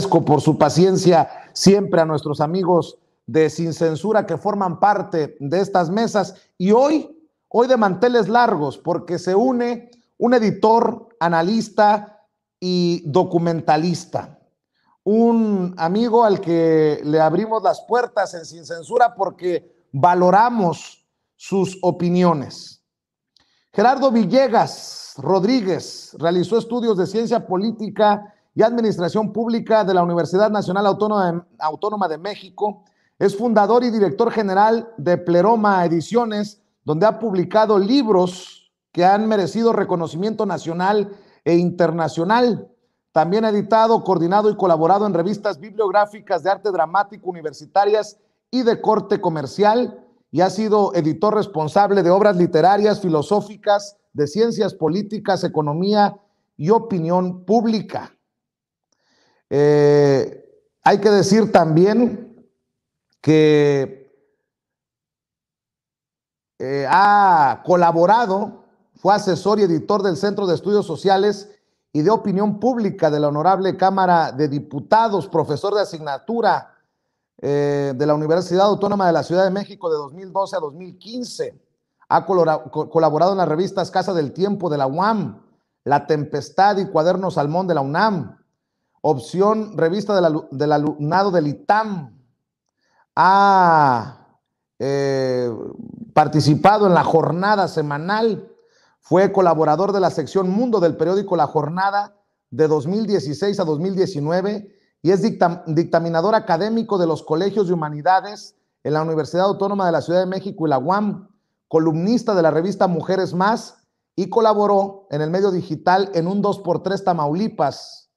por su paciencia siempre a nuestros amigos de Sin Censura que forman parte de estas mesas, y hoy de manteles largos, porque se une un editor, analista y documentalista, un amigo al que le abrimos las puertas en Sin Censura porque valoramos sus opiniones. Gerardo Villegas Rodríguez realizó estudios de ciencia política y administración pública de la Universidad Nacional Autónoma de México. Es fundador y director general de Pleroma Ediciones, donde ha publicado libros que han merecido reconocimiento nacional e internacional. También ha editado, coordinado y colaborado en revistas bibliográficas de arte dramático universitarias y de corte comercial, y ha sido editor responsable de obras literarias, filosóficas, de ciencias políticas, economía y opinión pública. Hay que decir también que ha colaborado, fue asesor y editor del Centro de Estudios Sociales y de Opinión Pública de la Honorable Cámara de Diputados, profesor de asignatura de la Universidad Autónoma de la Ciudad de México de 2012 a 2015. Ha colaborado en las revistas Casa del Tiempo de la UAM, La Tempestad y Cuaderno Salmón de la UNAM, Opción, revista del alumnado del ITAM. Ha participado en La Jornada semanal. Fue colaborador de la sección Mundo del periódico La Jornada de 2016 a 2019 y es dictaminador académico de los colegios de humanidades en la Universidad Autónoma de la Ciudad de México y la UAM, columnista de la revista Mujeres Más, y colaboró en el medio digital en un 2x3 Tamaulipas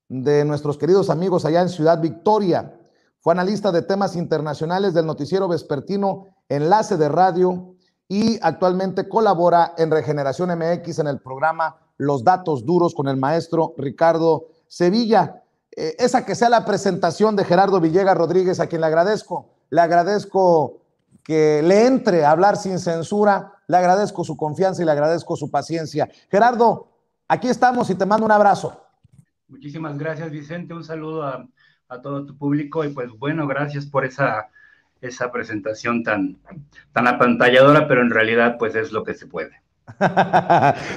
de nuestros queridos amigos allá en Ciudad Victoria. Fue analista de temas internacionales del noticiero vespertino Enlace de Radio y actualmente colabora en Regeneración MX en el programa Los Datos Duros con el maestro Ricardo Sevilla. Esa que sea la presentación de Gerardo Villegas Rodríguez, a quien le agradezco que le entre a hablar sin censura, le agradezco su confianza y le agradezco su paciencia. Gerardo, aquí estamos y te mando un abrazo. Muchísimas gracias, Vicente, un saludo a todo tu público y pues bueno, gracias por esa presentación tan apantalladora, pero en realidad pues es lo que se puede.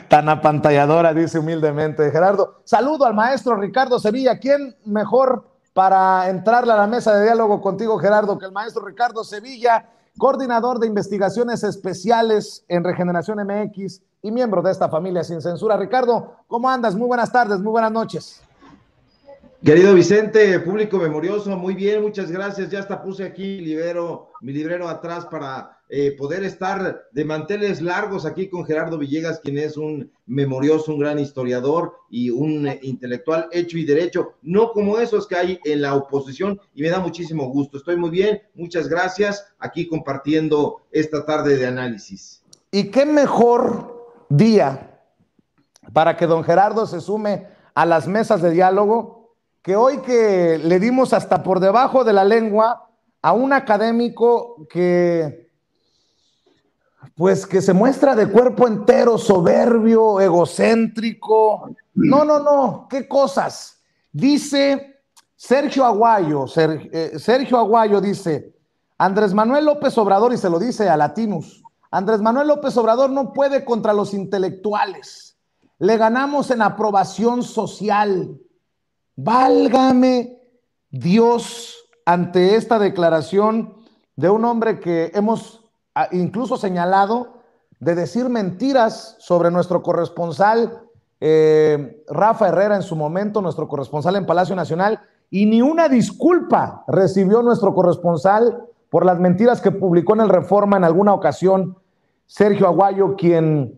Tan apantalladora, dice humildemente Gerardo. Saludo al maestro Ricardo Sevilla. ¿Quién mejor para entrarle a la mesa de diálogo contigo, Gerardo, que el maestro Ricardo Sevilla, coordinador de investigaciones especiales en Regeneración MX y miembro de esta familia Sin Censura? Ricardo, ¿cómo andas? Muy buenas tardes, muy buenas noches. Querido Vicente, público memorioso, muy bien, muchas gracias. Ya hasta puse aquí mi librero atrás para poder estar de manteles largos aquí con Gerardo Villegas, quien es un memorioso, un gran historiador y un intelectual hecho y derecho, no como esos que hay en la oposición, y me da muchísimo gusto. Estoy muy bien, muchas gracias, aquí compartiendo esta tarde de análisis. ¿Y qué mejor día para que don Gerardo se sume a las mesas de diálogo que hoy, que le dimos hasta por debajo de la lengua a un académico que se muestra de cuerpo entero soberbio, egocéntrico? No, qué cosas. Dice Sergio Aguayo, dice: Andrés Manuel López Obrador, y se lo dice a Latinus, Andrés Manuel López Obrador no puede contra los intelectuales. Le ganamos en aprobación social. Válgame Dios, ante esta declaración de un hombre que hemos incluso señalado de decir mentiras sobre nuestro corresponsal Rafa Herrera en su momento, nuestro corresponsal en Palacio Nacional, y ni una disculpa recibió nuestro corresponsal por las mentiras que publicó en el Reforma en alguna ocasión. Sergio Aguayo, quien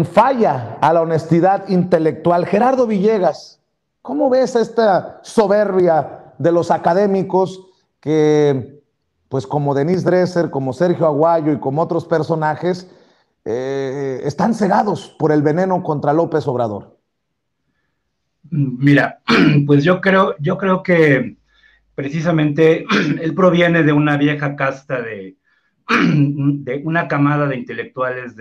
falla a la honestidad intelectual. Gerardo Villegas, ¿cómo ves esta soberbia de los académicos que, pues como Denise Dresser, como Sergio Aguayo y como otros personajes, están cegados por el veneno contra López Obrador? Mira, pues yo creo que precisamente él proviene de una vieja casta de una camada de intelectuales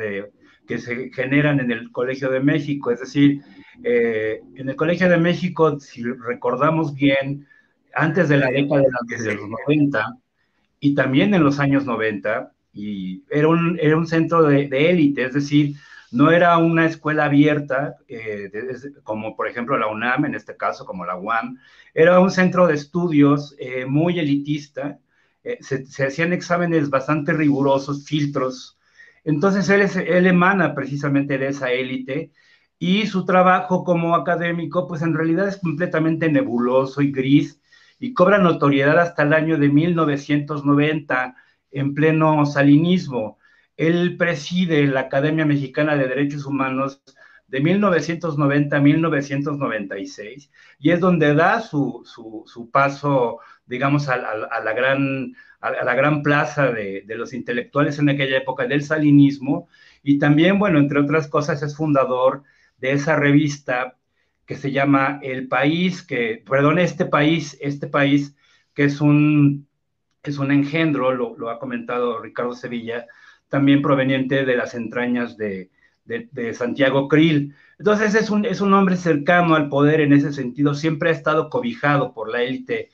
que que se generan en el Colegio de México. Es decir, en el Colegio de México, si recordamos bien, antes de la década de los 90 y también en los años 90, y era un centro de élite, es decir, no era una escuela abierta, como por ejemplo la UNAM, en este caso, como la UAM, era un centro de estudios muy elitista, se hacían exámenes bastante rigurosos, filtros. Entonces él emana precisamente de esa élite, y su trabajo como académico, pues en realidad es completamente nebuloso y gris, y cobra notoriedad hasta el año de 1990, en pleno salinismo. Él preside la Academia Mexicana de Derechos Humanos de 1990 a 1996, y es donde da su paso, digamos, a la gran plaza de los intelectuales en aquella época del salinismo. Y también, bueno, entre otras cosas, es fundador de esa revista que se llama El País, este país, que es un engendro, lo ha comentado Ricardo Sevilla, también proveniente de las entrañas de Santiago Krill. Entonces es un hombre cercano al poder en ese sentido, siempre ha estado cobijado por la élite,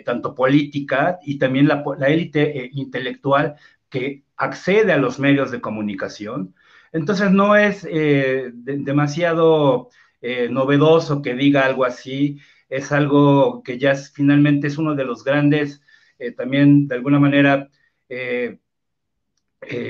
tanto política y también la élite intelectual, que accede a los medios de comunicación. Entonces no es demasiado novedoso que diga algo así, es algo que ya finalmente es uno de los grandes, también de alguna manera,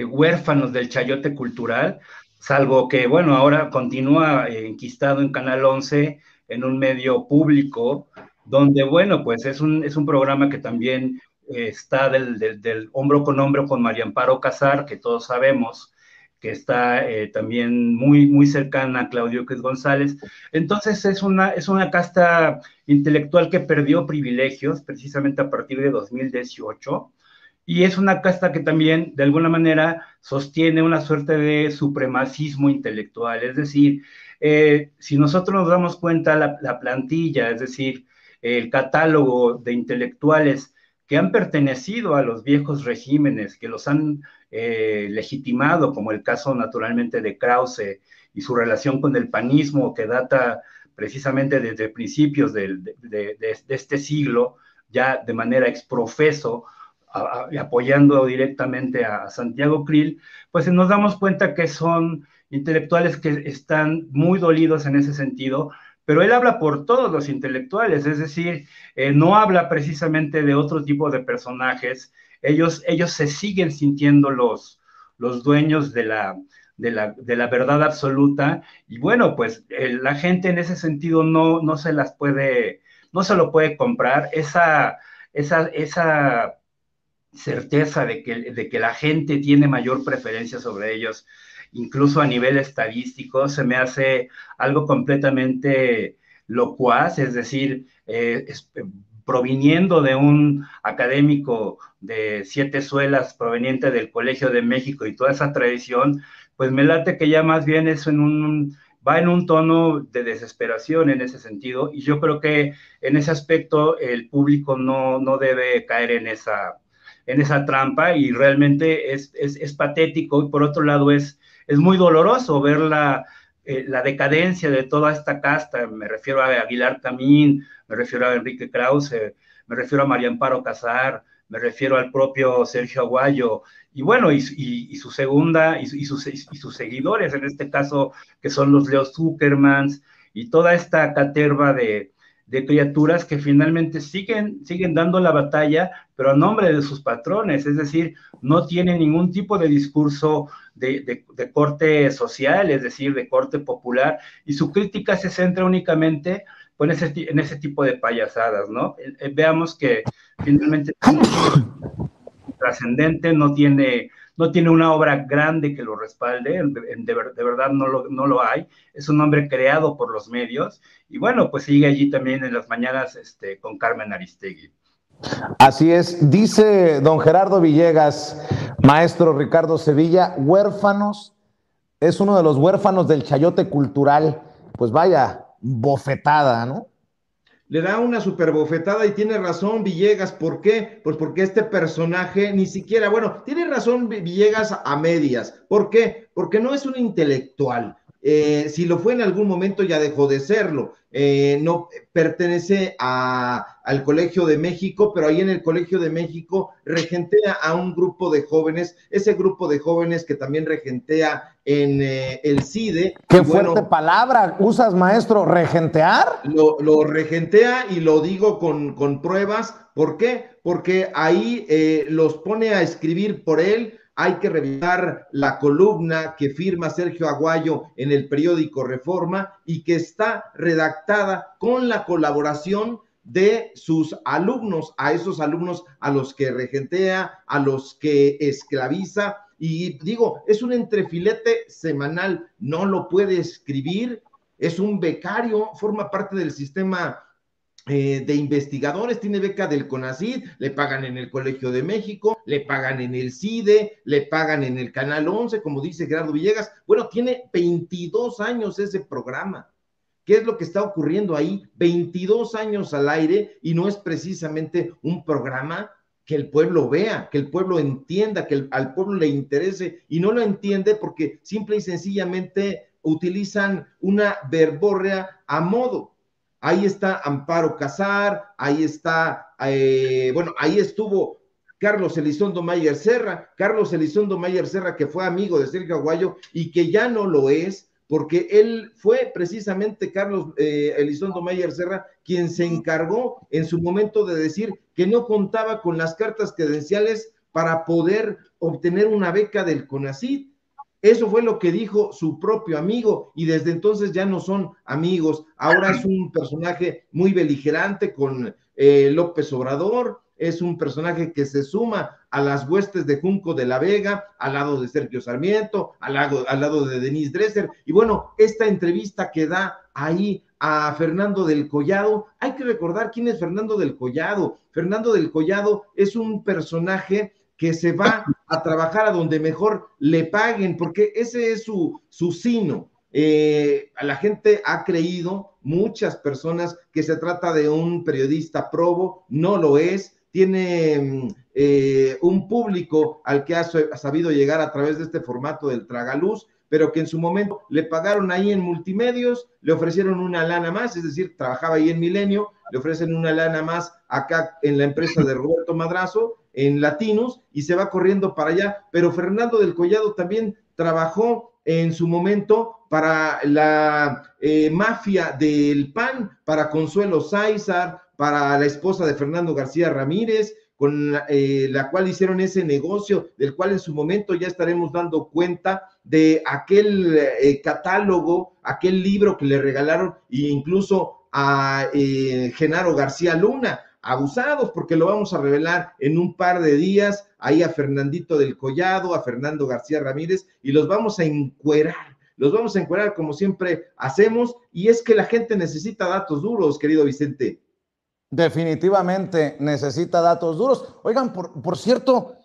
huérfanos del chayote cultural, salvo que, bueno, ahora continúa enquistado en Canal 11, en un medio público, donde, bueno, pues es un programa que también está del hombro con hombro con María Amparo Casar, que todos sabemos que está también muy, muy cercana a Claudio X González. Entonces es una casta intelectual que perdió privilegios precisamente a partir de 2018, y es una casta que también, de alguna manera, sostiene una suerte de supremacismo intelectual. Es decir, si nosotros nos damos cuenta, la plantilla, es decir, el catálogo de intelectuales que han pertenecido a los viejos regímenes, que los han legitimado, como el caso naturalmente de Krause y su relación con el panismo, que data precisamente desde principios de este siglo, ya de manera exprofeso, apoyando directamente a Santiago Krill, pues nos damos cuenta que son intelectuales que están muy dolidos en ese sentido, pero él habla por todos los intelectuales, es decir, no habla precisamente de otro tipo de personajes. Ellos se siguen sintiendo los dueños de la verdad absoluta, y bueno, pues la gente en ese sentido no se lo puede comprar, esa certeza de que la gente tiene mayor preferencia sobre ellos, incluso a nivel estadístico, se me hace algo completamente locuaz. Es decir, proviniendo de un académico de 7 suelas, proveniente del Colegio de México y toda esa tradición, pues me late que ya más bien va en un tono de desesperación en ese sentido, y yo creo que en ese aspecto el público no debe caer en esa trampa, y realmente es patético, y por otro lado es muy doloroso ver la decadencia de toda esta casta. Me refiero a Aguilar Camín, me refiero a Enrique Krause, me refiero a María Amparo Casar, me refiero al propio Sergio Aguayo, y bueno, y su segunda, y sus seguidores, en este caso, que son los Leo Zuckermans, y toda esta caterva de criaturas que finalmente siguen dando la batalla, pero a nombre de sus patrones. Es decir, no tienen ningún tipo de discurso de corte social, es decir, de corte popular, y su crítica se centra únicamente en ese tipo de payasadas, ¿no? Veamos que finalmente trascendente, no tiene una obra grande que lo respalde, de verdad no lo hay. Es un hombre creado por los medios, y bueno, pues sigue allí también en las mañanas con Carmen Aristegui. Así es, dice don Gerardo Villegas, maestro Ricardo Sevilla, huérfanos, es uno de los huérfanos del chayote cultural. Pues vaya, bofetada, ¿no? le da una super bofetada y tiene razón Villegas. ¿Por qué? Pues porque este personaje ni siquiera, bueno, tiene razón Villegas a medias. ¿Por qué? Porque no es un intelectual. Si lo fue en algún momento ya dejó de serlo. No pertenece al Colegio de México, pero ahí en el Colegio de México regentea a un grupo de jóvenes, ese grupo de jóvenes que también regentea en el CIDE. Qué fuerte palabra usas, maestro, regentear. Lo regentea y lo digo con pruebas. ¿Por qué? Porque ahí los pone a escribir por él. Hay que revisar la columna que firma Sergio Aguayo en el periódico Reforma y que está redactada con la colaboración de sus alumnos, a esos alumnos a los que regentea, a los que esclaviza. Y digo, es un entrefilete semanal, no lo puede escribir, es un becario, forma parte del sistema de investigadores, tiene beca del CONACYT, le pagan en el Colegio de México, le pagan en el CIDE, le pagan en el Canal 11, como dice Gerardo Villegas. Bueno, tiene 22 años ese programa. ¿Qué es lo que está ocurriendo ahí? 22 años al aire y no es precisamente un programa que el pueblo vea, que el pueblo entienda, que al pueblo le interese, y no lo entiende porque simple y sencillamente utilizan una verborrea a modo. Ahí está Amparo Casar, ahí está, bueno, ahí estuvo Carlos Elizondo Mayer Serra, que fue amigo de Sergio Aguayo y que ya no lo es, porque él fue precisamente Carlos Elizondo Mayer Serra quien se encargó en su momento de decir que no contaba con las cartas credenciales para poder obtener una beca del CONACYT. Eso fue lo que dijo su propio amigo y desde entonces ya no son amigos. Ahora es un personaje muy beligerante con López Obrador, es un personaje que se suma a las huestes de Junco de la Vega, al lado de Sergio Sarmiento, al lado de Denise Dresser. Y bueno, esta entrevista que da ahí a Fernando del Collado, hay que recordar quién es Fernando del Collado. Fernando del Collado es un personaje que se va a trabajar a donde mejor le paguen, porque ese es su sino. A la gente ha creído, muchas personas, que se trata de un periodista probo, no lo es, tiene un público al que ha sabido llegar a través de este formato del tragaluz, pero que en su momento le pagaron ahí en Multimedios, le ofrecieron una lana más, es decir, trabajaba ahí en Milenio, le ofrecen una lana más acá en la empresa de Roberto Madrazo, en Latinos, y se va corriendo para allá. Pero Fernando del Collado también trabajó en su momento para la mafia del PAN, para Consuelo Sáizar, para la esposa de Fernando García Ramírez, con la cual hicieron ese negocio, del cual en su momento ya estaremos dando cuenta de aquel catálogo, aquel libro que le regalaron, e incluso a Genaro García Luna, abusados, porque lo vamos a revelar en un par de días, ahí a Fernandito del Collado, a Fernando García Ramírez, y los vamos a encuerar como siempre hacemos, y es que la gente necesita datos duros, querido Vicente. Definitivamente necesita datos duros. Oigan, por cierto,